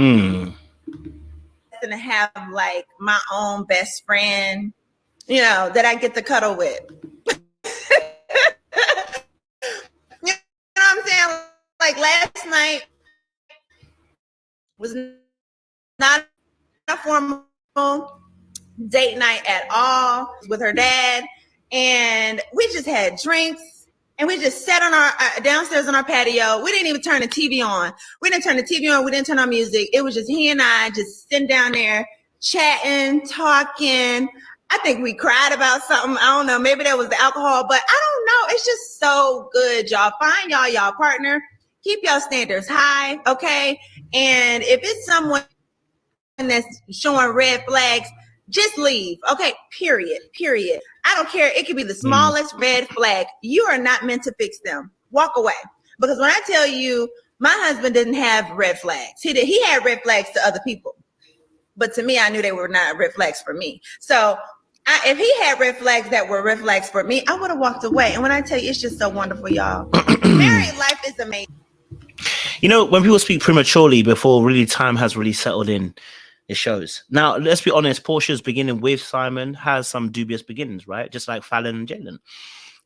To have like my own best friend, that I get to cuddle with. You know what I'm saying? Like last night was not a formal date night at all with her dad, and we just had drinks. And we just sat on our downstairs on our patio. We didn't even turn the TV on. We didn't turn the TV on. We didn't turn on music. It was just he and I just sitting down there, chatting, talking. I think we cried about something. I don't know. Maybe that was the alcohol, but I don't know. It's just so good, y'all. Find y'all partner. Keep y'all standards high, okay? And if it's someone that's showing red flags, just leave, okay? Period. I don't care. It could be the smallest red flag. You are not meant to fix them. Walk away. Because when I tell you, my husband didn't have red flags. He had red flags to other people. But to me, I knew they were not red flags for me. So if he had red flags that were red flags for me, I would have walked away. And when I tell you, it's just so wonderful, y'all. Married life is amazing. When people speak prematurely before really time has really settled in, it shows. Now, let's be honest, Porsha's beginning with Simon has some dubious beginnings, right? Just like Fallon and Jalen.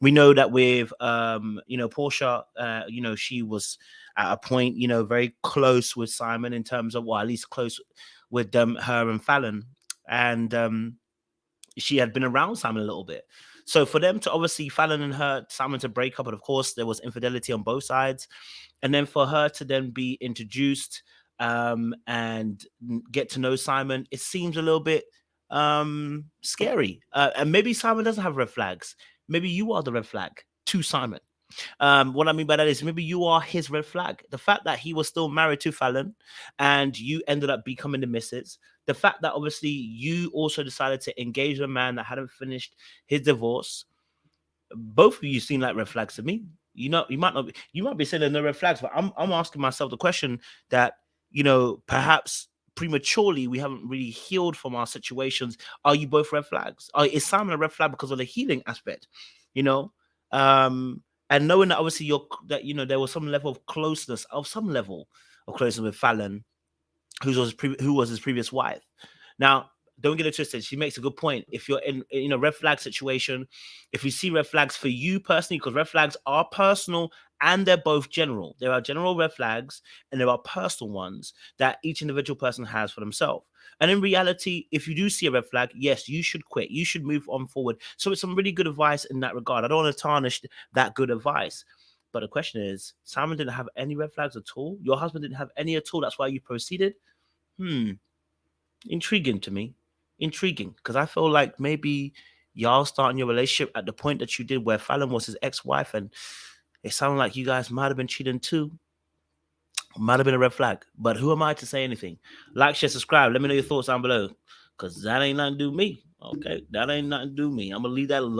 We know that with, Porsha, she was at a point, very close with Simon in terms of, well, at least close with her and Fallon. And she had been around Simon a little bit. So for them to obviously, Fallon and Simon to break up, and of course, there was infidelity on both sides. And then for her to then be introduced and get to know Simon, it seems a little bit scary. And maybe Simon doesn't have red flags. Maybe you are the red flag to Simon. What I mean by that is maybe you are his red flag. The fact that he was still married to Fallon and you ended up becoming the missus. The fact that obviously you also decided to engage a man that hadn't finished his divorce. Both of you seem like red flags to me. You might be saying no red flags, but I'm asking myself the question that, perhaps prematurely we haven't really healed from our situations. Are you both red flags? Is Simon a red flag because of the healing aspect? And knowing that obviously there was some level of closeness with Fallon, who was his previous wife. Now, don't get it twisted. She makes a good point. If you're in a red flag situation, if you see red flags for you personally, because red flags are personal and they're both general. There are general red flags and there are personal ones that each individual person has for themselves. And in reality, if you do see a red flag, yes, you should quit. You should move on forward. So it's some really good advice in that regard. I don't want to tarnish that good advice. But the question is, Simon didn't have any red flags at all. Your husband didn't have any at all. That's why you proceeded. Intriguing to me. Intriguing, because I feel like maybe y'all starting your relationship at the point that you did where Fallon was his ex-wife and it sounded like you guys might have been cheating too. Might have been a red flag. But who am I to say anything? Like, share, subscribe. Let me know your thoughts down below, because that ain't nothing to do with me. Okay? That ain't nothing to do with me. I'm going to leave that alone.